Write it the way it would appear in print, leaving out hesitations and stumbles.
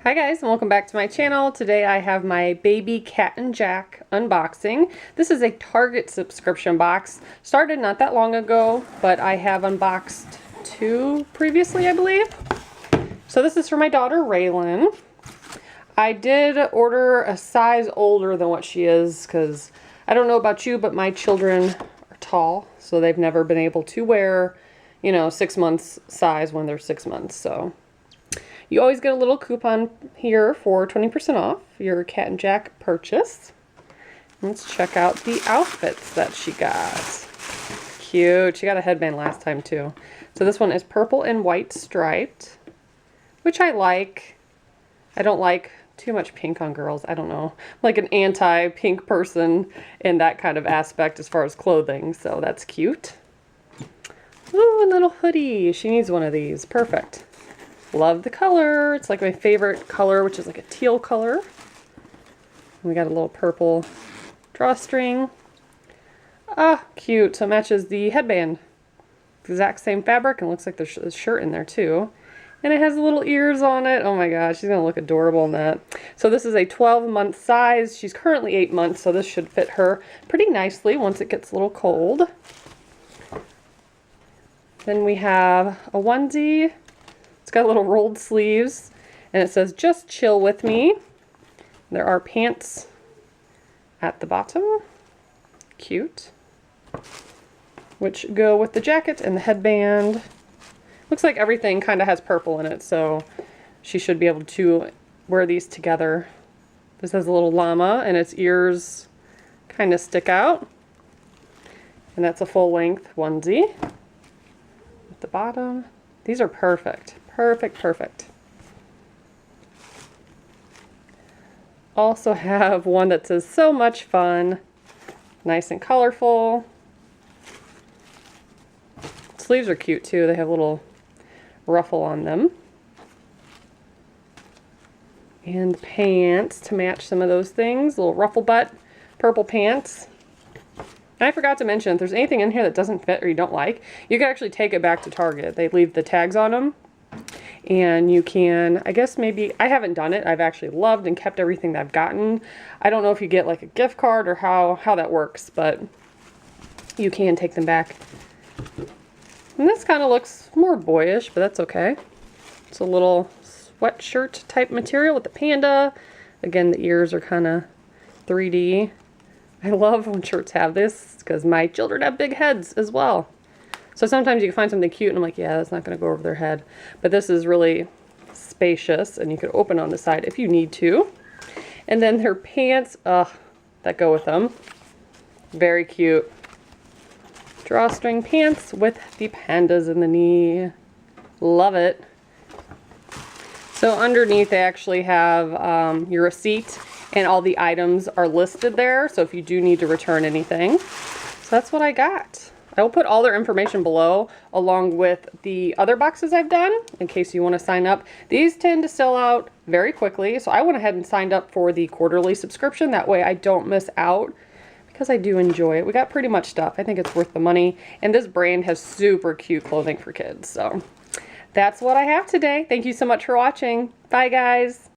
Hi guys, and welcome back to my channel. Today I have my baby Cat and Jack unboxing. This is a Target subscription box. Started not that long ago, but I have unboxed two previously, I believe. So this is for my daughter Raylan. I did order a size older than what she is because I don't know about you, but my children are tall, so they've never been able to wear, 6 months size when they're 6 months. So you always get a little coupon here for 20% off your Cat and Jack purchase. Let's check out the outfits that she got. Cute. She got a headband last time too. So this one is purple and white striped, which I like. I don't like too much pink on girls. I don't know. I'm like an anti-pink person in that kind of aspect as far as clothing. So that's cute. Ooh, a little hoodie. She needs one of these. Perfect. Love the color. It's like my favorite color, which is like a teal color. And we got a little purple drawstring. Ah, cute. So it matches the headband. Exact same fabric, and looks like there's a shirt in there too. And it has little ears on it. Oh my gosh, she's gonna look adorable in that. So this is a 12-month size. She's currently 8 months, so this should fit her pretty nicely once it gets a little cold. Then we have a onesie. It's got little rolled sleeves, and it says, "Just chill with me." There are pants at the bottom. Cute. Which go with the jacket and the headband. Looks like everything kind of has purple in it, so she should be able to wear these together. This has a little llama, and its ears kind of stick out. And that's a full-length onesie at the bottom. These are perfect. Perfect, perfect. Also have one that says "So much fun." Nice and colorful. Sleeves are cute too. They have a little ruffle on them. And pants to match some of those things. Little ruffle butt, purple pants. And I forgot to mention, if there's anything in here that doesn't fit or you don't like, you can actually take it back to Target. They leave the tags on them. And you can, I guess maybe, I haven't done it. I've actually loved and kept everything that I've gotten. I don't know if you get like a gift card or how that works, but you can take them back. And this kind of looks more boyish, but that's okay. It's a little sweatshirt type material with the panda. Again, the ears are kind of 3D. I love when shirts have this because my children have big heads as well. So sometimes you can find something cute and I'm like, yeah, that's not going to go over their head. But this is really spacious and you can open on the side if you need to. And then their pants, that go with them. Very cute. Drawstring pants with the pandas in the knee. Love it. So underneath they actually have your receipt and all the items are listed there. So if you do need to return anything. So that's what I got. I will put all their information below along with the other boxes I've done in case you want to sign up. These tend to sell out very quickly, so I went ahead and signed up for the quarterly subscription. That way I don't miss out because I do enjoy it. We got pretty much stuff. I think it's worth the money. And this brand has super cute clothing for kids. So that's what I have today. Thank you so much for watching. Bye guys.